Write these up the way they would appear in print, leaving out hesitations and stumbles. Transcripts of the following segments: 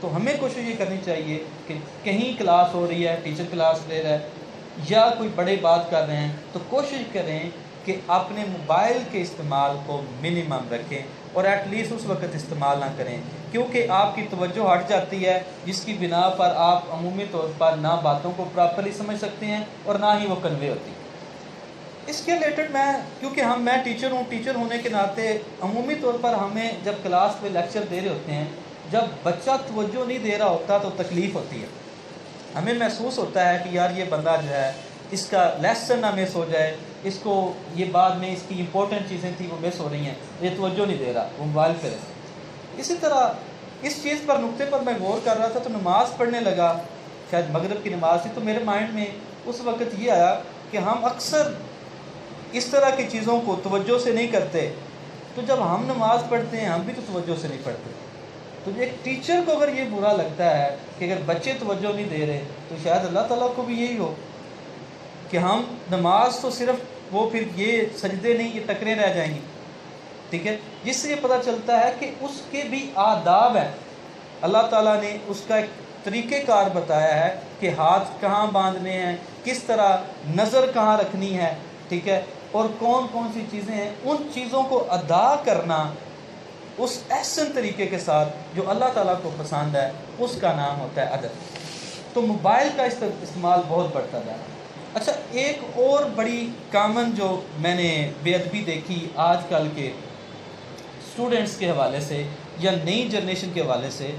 تو ہمیں کوشش یہ کرنی چاہیے کہ کہیں کلاس ہو رہی ہے، ٹیچر کلاس لے رہا ہے یا کوئی بڑے بات کر رہے ہیں، تو کوشش کریں کہ اپنے موبائل کے استعمال کو منیمم رکھیں اور ایٹ لیسٹ اس وقت استعمال نہ کریں، کیونکہ آپ کی توجہ ہٹ جاتی ہے، جس کی بنا پر آپ عمومی طور پر نہ باتوں کو پراپرلی سمجھ سکتے ہیں اور نہ ہی وہ کنوے ہوتی ہے۔ اس کے ریلیٹڈ کیونکہ میں ٹیچر ہوں، ٹیچر ہونے کے ناطے عمومی طور پر ہمیں جب کلاس میں لیکچر دے رہے ہوتے ہیں، جب بچہ توجہ نہیں دے رہا ہوتا تو تکلیف ہوتی ہے، ہمیں محسوس ہوتا ہے کہ یار یہ بندہ جو ہے اس کا لیسن نہ مس ہو جائے، اس کو یہ بعد میں اس کی امپورٹنٹ چیزیں تھیں وہ مس ہو رہی ہیں، یہ توجہ نہیں دے رہا، وہ موبائل پہ رہے۔ اسی طرح اس چیز پر نقطے پر میں غور کر رہا تھا تو نماز پڑھنے لگا، شاید مغرب کی نماز تھی، تو میرے مائنڈ میں اس وقت یہ آیا کہ ہم اکثر اس طرح کی چیزوں کو توجہ سے نہیں کرتے، تو جب ہم نماز پڑھتے ہیں ہم بھی تو توجہ سے نہیں پڑھتے۔ تو ایک ٹیچر کو اگر یہ برا لگتا ہے کہ اگر بچے توجہ نہیں دے رہے، تو شاید اللہ تعالیٰ کو بھی یہی ہو کہ ہم نماز تو صرف وہ پھر یہ سجدے نہیں، یہ ٹکریں رہ جائیں گی، ٹھیک ہے، جس سے یہ پتہ چلتا ہے کہ اس کے بھی آداب ہیں، اللہ تعالیٰ نے اس کا ایک طریقہ کار بتایا ہے کہ ہاتھ کہاں باندھنے ہیں، کس طرح نظر کہاں رکھنی ہے، ٹھیک ہے، اور کون کون سی چیزیں ہیں، ان چیزوں کو ادا کرنا اس احسن طریقے کے ساتھ جو اللہ تعالیٰ کو پسند ہے، اس کا نام ہوتا ہے ادب۔ تو موبائل کا استعمال بہت بڑھتا جا رہا ہے۔ اچھا، ایک اور بڑی کامن جو میں نے بے ادبی دیکھی آج کل کے اسٹوڈنٹس کے حوالے سے یا نئی جنریشن کے حوالے سے،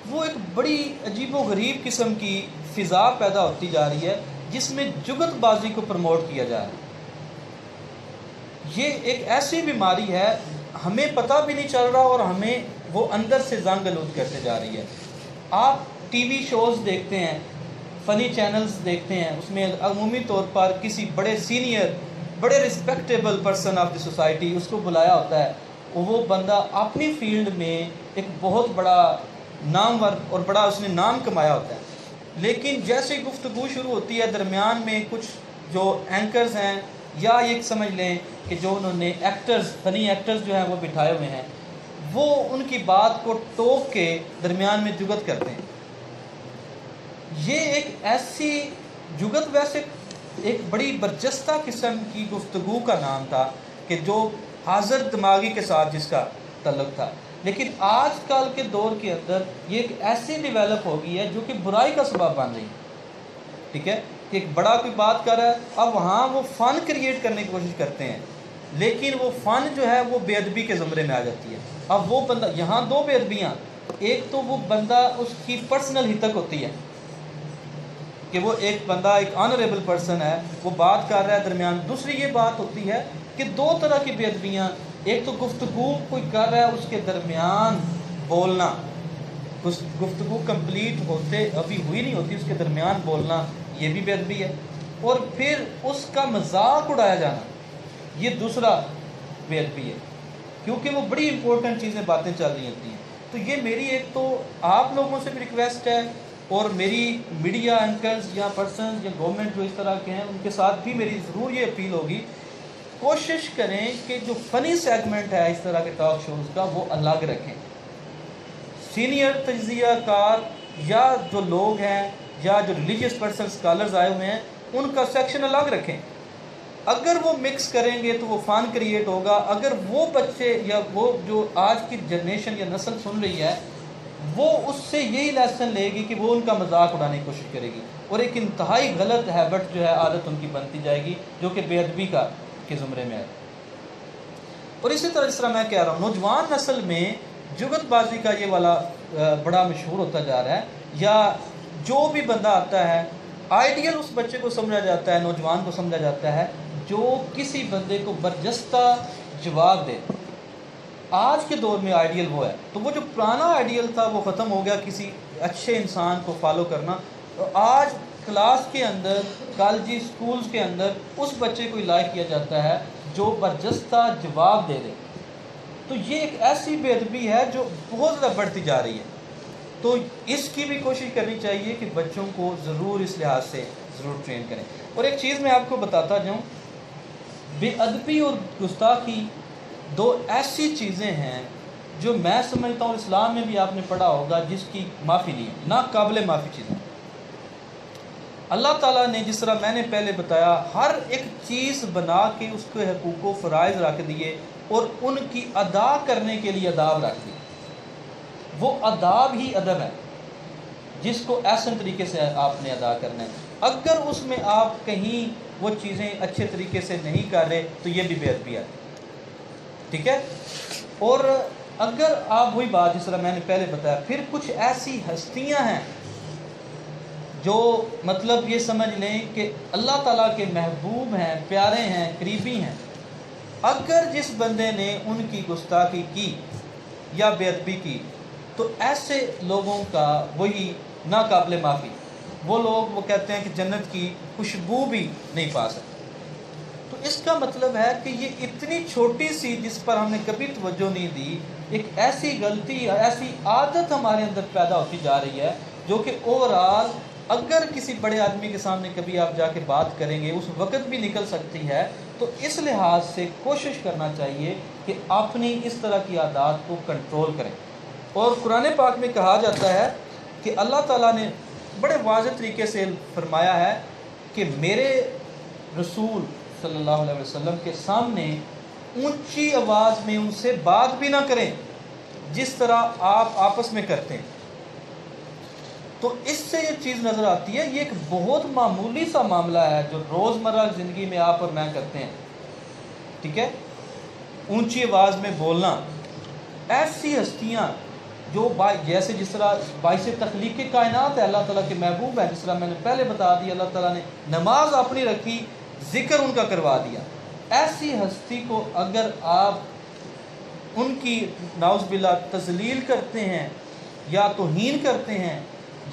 وہ ایک بڑی عجیب و غریب قسم کی فضا پیدا ہوتی جا رہی ہے جس میں جگت بازی کو پروموٹ کیا جا رہا ہے۔ یہ ایک ایسی بیماری ہے، ہمیں پتہ بھی نہیں چل رہا اور ہمیں وہ اندر سے زنگ آلود کرتے جا رہی ہے۔ آپ ٹی وی شوز دیکھتے ہیں، فنی چینلز دیکھتے ہیں، اس میں عمومی طور پر کسی بڑے سینئر، بڑے respectable person of the society اس کو بلایا ہوتا ہے، وہ بندہ اپنی فیلڈ میں ایک بہت بڑا نامور اور بڑا اس نے نام کمایا ہوتا ہے، لیکن جیسے گفتگو شروع ہوتی ہے درمیان میں کچھ جو اینکرز ہیں یا یہ سمجھ لیں کہ جو انہوں نے ایکٹرز، فنی ایکٹرز جو ہیں وہ بٹھائے ہوئے ہیں، وہ ان کی بات کو ٹوک کے درمیان میں جگت کرتے ہیں۔ یہ ایک ایسی جگت ویسے ایک بڑی برجستہ قسم کی گفتگو کا نام تھا کہ جو حاضر دماغی کے ساتھ جس کا تعلق تھا، لیکن آج کل کے دور کے اندر یہ ایک ایسی ڈیولپ ہو گئی ہے جو کہ برائی کا سبب بن رہی ہے، ٹھیک ہے، کہ ایک بڑا کوئی بات کر رہا ہے، اب وہاں وہ فن کریٹ کرنے کی کوشش کرتے ہیں، لیکن وہ فن جو ہے وہ بے ادبی کے زمرے میں آ جاتی ہے۔ اب وہ بندہ، یہاں دو بے ادبیاں، ایک تو وہ بندہ اس کی پرسنل ہتک ہوتی ہے کہ وہ ایک بندہ ایک آنریبل پرسن ہے، وہ بات کر رہا ہے درمیان، دوسری یہ بات ہوتی ہے کہ دو طرح کی بے ادبیاں، ایک تو گفتگو کوئی کر رہا ہے اس کے درمیان بولنا، گفتگو کمپلیٹ ہوتے ابھی ہوئی نہیں ہوتی اس کے درمیان بولنا، یہ بھی بے ادبی ہے، اور پھر اس کا مذاق اڑایا جانا، یہ دوسرا بے ادبی ہے، کیونکہ وہ بڑی امپورٹنٹ چیزیں باتیں چل رہی ہوتی ہیں۔ تو یہ میری ایک تو آپ لوگوں سے بھی ریکویسٹ ہے، اور میری میڈیا اینکرز یا پرسنز یا گورنمنٹ جو اس طرح کے ہیں ان کے ساتھ بھی میری ضرور یہ اپیل ہوگی، کوشش کریں کہ جو فنی سیگمنٹ ہے اس طرح کے ٹاک شوز کا وہ الگ رکھیں، سینئر تجزیہ کار یا جو لوگ ہیں یا جو ریلیجیس پرسن اسکالرز آئے ہوئے ہیں ان کا سیکشن الگ رکھیں۔ اگر وہ مکس کریں گے تو وہ فن کریٹ ہوگا، اگر وہ بچے یا وہ جو آج کی جنریشن یا نسل سن رہی ہے وہ اس سے یہی لیسن لے گی کہ وہ ان کا مذاق اڑانے کی کوشش کرے گی، اور ایک انتہائی غلط ہیبٹ جو ہے عادت ان کی بنتی جائے گی جو کہ بے ادبی کے زمرے میں ہے۔ اور اسی طرح جس طرح میں کہہ رہا ہوں نوجوان نسل میں جگت بازی کا یہ والا بڑا مشہور ہوتا جا رہا ہے، یا جو بھی بندہ آتا ہے آئیڈیل اس بچے کو سمجھا جاتا ہے، نوجوان کو سمجھا جاتا ہے جو کسی بندے کو برجستہ جواب دے۔ آج کے دور میں آئیڈیل وہ ہے، تو وہ جو پرانا آئیڈیل تھا وہ ختم ہو گیا کسی اچھے انسان کو فالو کرنا، آج کلاس کے اندر، کالجی سکولز کے اندر اس بچے کو لائق کیا جاتا ہے جو برجستہ جواب دے دے۔ تو یہ ایک ایسی بے ادبی ہے جو بہت زیادہ بڑھتی جا رہی ہے، تو اس کی بھی کوشش کرنی چاہیے کہ بچوں کو ضرور اس لحاظ سے ضرور ٹرین کریں۔ اور ایک چیز میں آپ کو بتاتا جاؤں، بے ادبی اور گستاخی دو ایسی چیزیں ہیں جو میں سمجھتا ہوں اسلام میں بھی آپ نے پڑھا ہوگا جس کی معافی نہیں ہے، ناقابل معافی چیزیں۔ اللہ تعالیٰ نے جس طرح میں نے پہلے بتایا ہر ایک چیز بنا کے اس کے حقوق و فرائض رکھ دیے اور ان کی ادا کرنے کے لیے آداب رکھ دیے۔ وہ آداب ہی ادب ہے جس کو احسن طریقے سے آپ نے ادا کرنا ہے۔ اگر اس میں آپ کہیں وہ چیزیں اچھے طریقے سے نہیں کر رہے تو یہ بھی بے ادبی ہے، ٹھیک ہے۔ اور اگر آپ وہی بات جس طرح میں نے پہلے بتایا، پھر کچھ ایسی ہستیاں ہیں جو مطلب یہ سمجھ لیں کہ اللہ تعالیٰ کے محبوب ہیں، پیارے ہیں، قریبی ہیں، اگر جس بندے نے ان کی گستاخی کی یا بے ادبی کی تو ایسے لوگوں کا وہی ناقابل معافی، وہ لوگ وہ کہتے ہیں کہ جنت کی خوشبو بھی نہیں پا سکتے۔ تو اس کا مطلب ہے کہ یہ اتنی چھوٹی سی جس پر ہم نے کبھی توجہ نہیں دی، ایک ایسی غلطی، ایسی عادت ہمارے اندر پیدا ہوتی جا رہی ہے جو کہ اوورآل اگر کسی بڑے آدمی کے سامنے کبھی آپ جا کے بات کریں گے اس وقت بھی نکل سکتی ہے۔ تو اس لحاظ سے کوشش کرنا چاہیے کہ اپنی اس طرح کی عادات کو کنٹرول کریں۔ اور قرآن پاک میں کہا جاتا ہے کہ اللہ تعالیٰ نے بڑے واضح طریقے سے فرمایا ہے کہ میرے رسول صلی اللہ علیہ وسلم کے سامنے اونچی آواز میں ان سے بات بھی نہ کریں جس طرح آپ آپس میں کرتے ہیں۔ تو اس سے یہ چیز نظر آتی ہے یہ ایک بہت معمولی سا معاملہ ہے جو روزمرہ زندگی میں آپ اور میں کرتے ہیں، ٹھیک ہے۔ اونچی آواز میں بولنا، ایسی ہستیاں جو جیسے جس طرح باعث تخلیق کائنات ہے، اللہ تعالیٰ کے محبوب ہے، جس طرح میں نے پہلے بتا دیا، اللہ تعالیٰ نے نماز اپنی رکھی، ذکر ان کا کروا دیا۔ ایسی ہستی کو اگر آپ ان کی نعوذ باللہ تذلیل کرتے ہیں یا توہین کرتے ہیں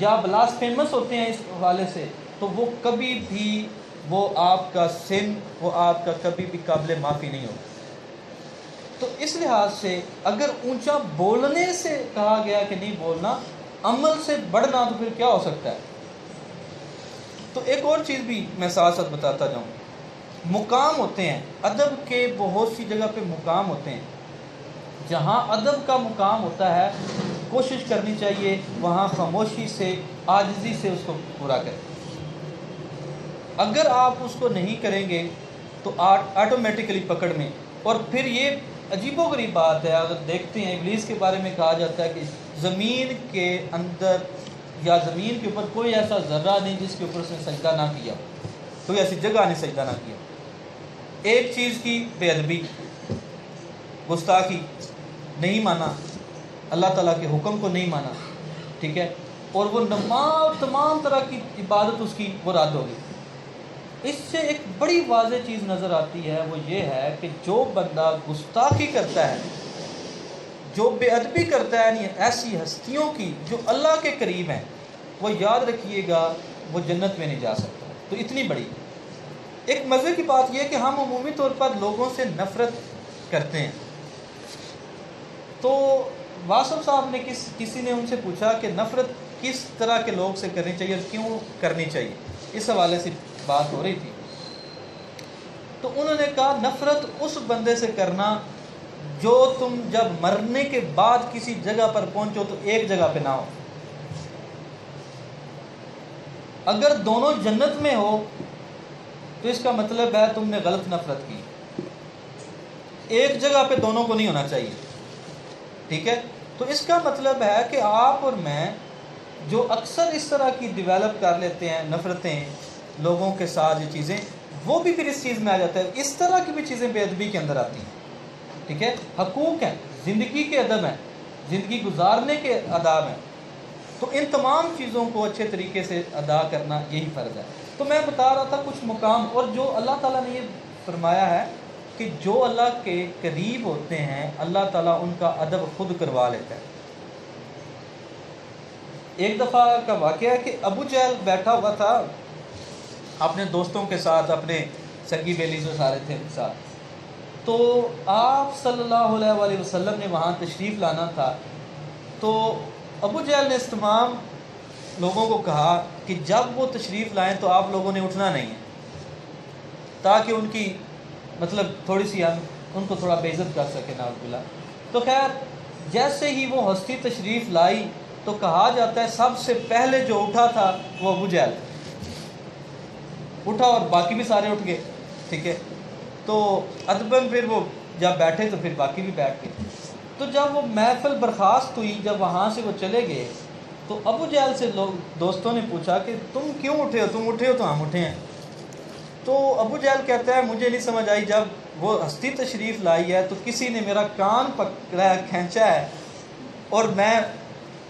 یا بلاسفیمس ہوتے ہیں اس حوالے سے، تو وہ کبھی بھی وہ آپ کا سن، وہ آپ کا کبھی بھی قابل معافی نہیں ہوگا۔ تو اس لحاظ سے اگر اونچا بولنے سے کہا گیا کہ نہیں بولنا، عمل سے بڑھنا تو پھر کیا ہو سکتا ہے۔ تو ایک اور چیز بھی میں ساتھ ساتھ بتاتا جاؤں، مقام ہوتے ہیں ادب کے، بہت سی جگہ پہ مقام ہوتے ہیں، جہاں ادب کا مقام ہوتا ہے کوشش کرنی چاہیے وہاں خاموشی سے، عاجزی سے اس کو پورا کریں۔ اگر آپ اس کو نہیں کریں گے تو آٹومیٹکلی پکڑ میں، اور پھر یہ عجیب و غریب بات ہے، اگر دیکھتے ہیں ابلیس کے بارے میں کہا جاتا ہے کہ زمین کے اندر یا زمین کے اوپر کوئی ایسا ذرہ نہیں جس کے اوپر اس نے سجدہ نہ کیا، کوئی ایسی جگہ نے سجدہ نہ کیا۔ ایک چیز کی بے ادبی، گستاخی، نہیں مانا، اللہ تعالیٰ کے حکم کو نہیں مانا، ٹھیک ہے، اور وہ تمام طرح کی عبادت اس کی وہ رد ہوگی۔ اس سے ایک بڑی واضح چیز نظر آتی ہے، وہ یہ ہے کہ جو بندہ گستاخی کرتا ہے، جو بے ادبی کرتا ہے، یعنی ایسی ہستیوں کی جو اللہ کے قریب ہیں، وہ یاد رکھیے گا وہ جنت میں نہیں جا سکتا۔ تو اتنی بڑی ایک مزے کی بات یہ ہے کہ ہم عمومی طور پر لوگوں سے نفرت کرتے ہیں۔ تو واصف صاحب نے کسی نے ان سے پوچھا کہ نفرت کس طرح کے لوگ سے کرنی چاہیے اور کیوں کرنی چاہیے، اس حوالے سے بات ہو رہی تھی۔ تو انہوں نے کہا نفرت اس بندے سے کرنا جو تم جب مرنے کے بعد کسی جگہ پر پہنچو تو ایک جگہ پہ نہ ہو۔ اگر دونوں جنت میں ہو تو اس کا مطلب ہے تم نے غلط نفرت کی، ایک جگہ پہ دونوں کو نہیں ہونا چاہیے، ٹھیک ہے۔ تو اس کا مطلب ہے کہ آپ اور میں جو اکثر اس طرح کی ڈیولپ کر لیتے ہیں نفرتیں لوگوں کے ساتھ، یہ چیزیں وہ بھی پھر اس چیز میں آ جاتا ہے، اس طرح کی بھی چیزیں بے ادبی کے اندر آتی ہیں، ٹھیک ہے۔ حقوق ہیں، زندگی کے ادب ہیں، زندگی گزارنے کے آداب ہیں، تو ان تمام چیزوں کو اچھے طریقے سے ادا کرنا یہی فرض ہے۔ تو میں بتا رہا تھا کچھ مقام، اور جو اللہ تعالیٰ نے یہ فرمایا ہے کہ جو اللہ کے قریب ہوتے ہیں اللہ تعالیٰ ان کا ادب خود کروا لیتا ہے۔ ایک دفعہ کا واقعہ ہے کہ ابو جہل بیٹھا ہوا تھا اپنے دوستوں کے ساتھ، اپنے سنگی بیلی جو سارے تھے ان کے ساتھ، تو آپ صلی اللہ علیہ وآلہ وسلم نے وہاں تشریف لانا تھا۔ تو ابو جہل نے اس تمام لوگوں کو کہا کہ جب وہ تشریف لائیں تو آپ لوگوں نے اٹھنا نہیں ہے، تاکہ ان کی مطلب تھوڑی سی ہم ان کو تھوڑا بے عزت کر سکے، نعوذ باللہ۔ تو خیر جیسے ہی وہ ہستی تشریف لائی تو کہا جاتا ہے سب سے پہلے جو اٹھا تھا وہ ابو جہل اٹھا، اور باقی بھی سارے اٹھ گئے، ٹھیک ہے۔ تو ادباً پھر وہ جب بیٹھے تو پھر باقی بھی بیٹھ گئے۔ تو جب وہ محفل برخاست ہوئی، جب وہاں سے وہ چلے گئے تو ابو جہل سے دوستوں نے پوچھا کہ تم کیوں اٹھے ہو؟ تم اٹھے ہو تو ہم اٹھے ہیں۔ تو ابو جہل کہتا ہے مجھے نہیں سمجھ آئی، جب وہ ہستی تشریف لائی ہے تو کسی نے میرا کان پکڑا ہے، کھینچا ہے، اور میں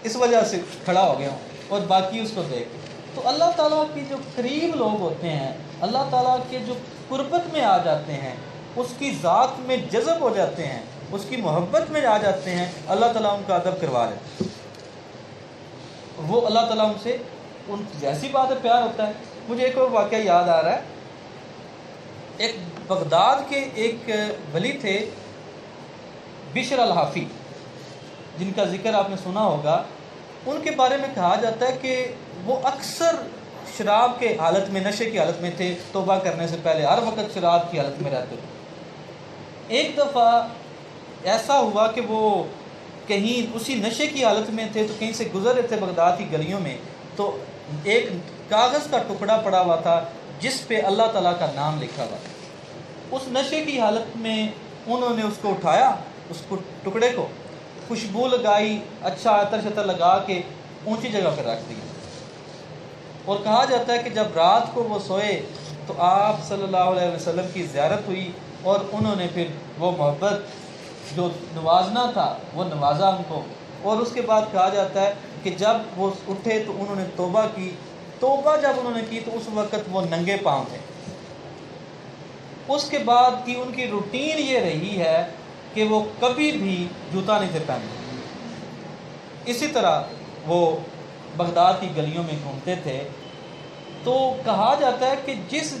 اس وجہ سے کھڑا ہو گیا ہوں، اور باقی اس کو دیکھ۔ تو اللہ تعالیٰ کی جو قریب لوگ ہوتے ہیں، اللہ تعالیٰ کے جو قربت میں آ جاتے ہیں، اس کی ذات میں جذب ہو جاتے ہیں، اس کی محبت میں آ جاتے ہیں، اللہ تعالیٰ ان کا ادب کروا لیتے ہیں۔ وہ اللہ تعالیٰ ان سے ان جیسی بات ہے پیار ہوتا ہے۔ مجھے ایک اور واقعہ یاد آ رہا ہے، ایک بغداد کے ایک ولی تھے بشر الحافی، جن کا ذکر آپ نے سنا ہوگا۔ ان کے بارے میں کہا جاتا ہے کہ وہ اکثر شراب کے حالت میں، نشے کی حالت میں تھے، توبہ کرنے سے پہلے ہر وقت شراب کی حالت میں رہتے تھے۔ ایک دفعہ ایسا ہوا کہ وہ کہیں اسی نشے کی حالت میں تھے، تو کہیں سے گزر رہے تھے بغداد کی گلیوں میں، تو ایک کاغذ کا ٹکڑا پڑا ہوا تھا جس پہ اللہ تعالیٰ کا نام لکھا ہوا تھا۔ اس نشے کی حالت میں انہوں نے اس کو اٹھایا، اس کو ٹکڑے کو خوشبو لگائی، اچھا عطر شطر لگا کے اونچی جگہ پہ رکھ دیا، اور کہا جاتا ہے کہ جب رات کو وہ سوئے تو آپ صلی اللہ علیہ وسلم کی زیارت ہوئی، اور انہوں نے پھر وہ محبت جو نوازنا تھا وہ نوازا ان کو۔ اور اس کے بعد کہا جاتا ہے کہ جب وہ اٹھے تو انہوں نے توبہ کی۔ توبہ جب انہوں نے کی تو اس وقت وہ ننگے پاؤں تھے۔ اس کے بعد کی ان کی روٹین یہ رہی ہے کہ وہ کبھی بھی جوتا نہیں تھے پہنتے، اسی طرح وہ بغداد کی گلیوں میں گھومتے تھے۔ تو کہا جاتا ہے کہ جس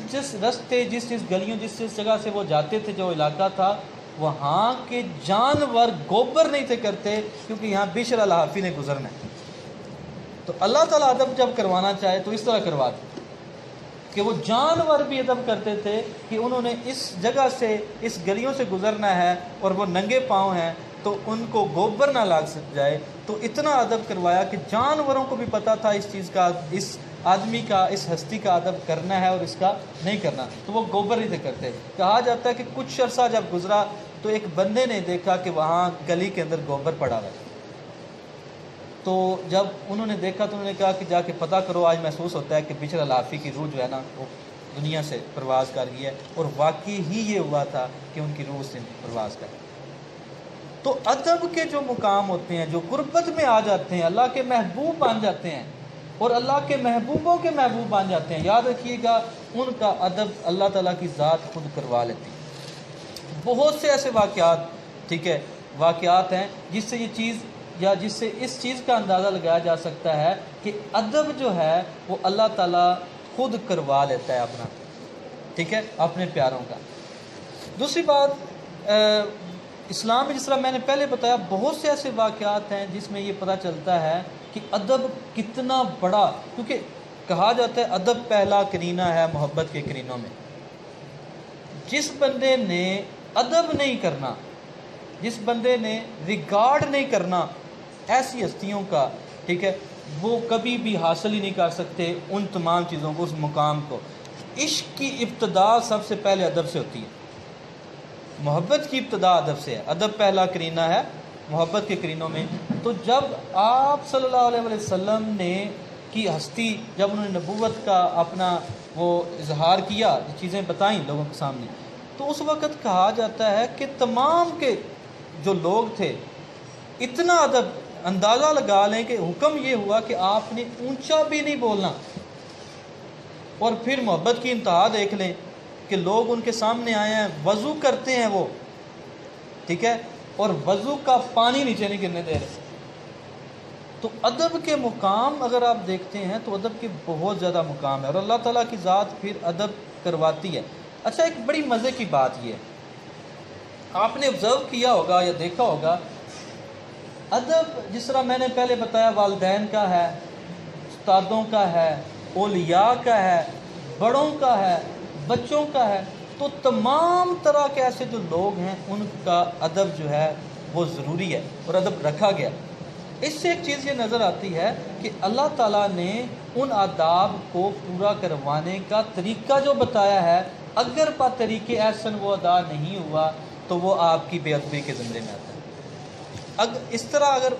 رستے، جس گلیوں، جس جگہ سے وہ جاتے تھے، جو علاقہ تھا، وہاں کے جانور گوبر نہیں تھے کرتے، کیونکہ یہاں بشر الحافی نے گزرنا ہے۔ تو اللہ تعالیٰ ادب جب کروانا چاہے تو اس طرح کرواتے کہ وہ جانور بھی ادب کرتے تھے کہ انہوں نے اس جگہ سے، اس گلیوں سے گزرنا ہے، اور وہ ننگے پاؤں ہیں تو ان کو گوبر نہ لگ سک جائے۔ تو اتنا ادب کروایا کہ جانوروں کو بھی پتہ تھا اس چیز کا، اس آدمی کا، اس ہستی کا ادب کرنا ہے اور اس کا نہیں کرنا، تو وہ گوبر نہیں تھے کرتے۔ کہا جاتا ہے کہ کچھ عرصہ جب گزرا تو ایک بندے نے دیکھا کہ وہاں گلی کے اندر گوبر پڑا ہوا ہے۔ تو جب انہوں نے دیکھا تو انہوں نے کہا کہ جا کے پتہ کرو، آج محسوس ہوتا ہے کہ بشر الحافی کی روح جو ہے نا وہ دنیا سے پرواز کر گئی ہے، اور واقعی ہی یہ ہوا تھا کہ ان کی روح سے پرواز کر گئی۔ تو ادب کے جو مقام ہوتے ہیں، جو قربت میں آ جاتے ہیں، اللہ کے محبوب بن جاتے ہیں، اور اللہ کے محبوبوں کے محبوب بن جاتے ہیں، یاد رکھیے گا ان کا ادب اللہ تعالیٰ کی ذات خود کروا لیتی ہے۔ بہت سے ایسے واقعات، ٹھیک ہے، واقعات ہیں جس سے یہ چیز، یا جس سے اس چیز کا اندازہ لگایا جا سکتا ہے کہ ادب جو ہے وہ اللہ تعالیٰ خود کروا لیتا ہے اپنا، ٹھیک ہے، اپنے پیاروں کا۔ دوسری بات، اسلام میں جس طرح میں نے پہلے بتایا، بہت سے ایسے واقعات ہیں جس میں یہ پتہ چلتا ہے کہ ادب کتنا بڑا، کیونکہ کہا جاتا ہے ادب پہلا کرینہ ہے محبت کے کرینوں میں۔ جس بندے نے ادب نہیں کرنا، جس بندے نے ریگارڈ نہیں کرنا ایسی ہستیوں کا، ٹھیک ہے، وہ کبھی بھی حاصل ہی نہیں کر سکتے ان تمام چیزوں کو، اس مقام کو۔ عشق کی ابتدا سب سے پہلے ادب سے ہوتی ہے، محبت کی ابتدا ادب سے ہے، ادب پہلا کرینہ ہے محبت کے کرینوں میں۔ تو جب آپ صلی اللہ علیہ وسلم نے کی ہستی، جب انہوں نے نبوت کا اپنا وہ اظہار کیا، چیزیں بتائیں لوگوں کے سامنے، تو اس وقت کہا جاتا ہے کہ تمام کے جو لوگ تھے اتنا ادب، اندازہ لگا لیں کہ حکم یہ ہوا کہ آپ نے اونچا بھی نہیں بولنا۔ اور پھر محبت کی انتہا دیکھ لیں کہ لوگ ان کے سامنے آئے ہیں، وضو کرتے ہیں وہ، ٹھیک ہے، اور وضو کا پانی نیچے نہیں گرنے دے رہے۔ تو ادب کے مقام اگر آپ دیکھتے ہیں تو ادب کے بہت زیادہ مقام ہے، اور اللہ تعالیٰ کی ذات پھر ادب کرواتی ہے۔ اچھا، ایک بڑی مزے کی بات یہ ہے، آپ نے آبزرو کیا ہوگا یا دیکھا ہوگا، ادب جس طرح میں نے پہلے بتایا والدین کا ہے، استادوں کا ہے، اولیاء کا ہے، بڑوں کا ہے، بچوں کا ہے، تو تمام طرح کے ایسے جو لوگ ہیں ان کا ادب جو ہے وہ ضروری ہے اور ادب رکھا گیا۔ اس سے ایک چیز یہ نظر آتی ہے کہ اللہ تعالیٰ نے ان آداب کو پورا کروانے کا طریقہ جو بتایا ہے، اگر طریقے احسن وہ ادا نہیں ہوا تو وہ آپ کی بے ادبی کے زمرے میں آتا ہے۔ اس طرح اگر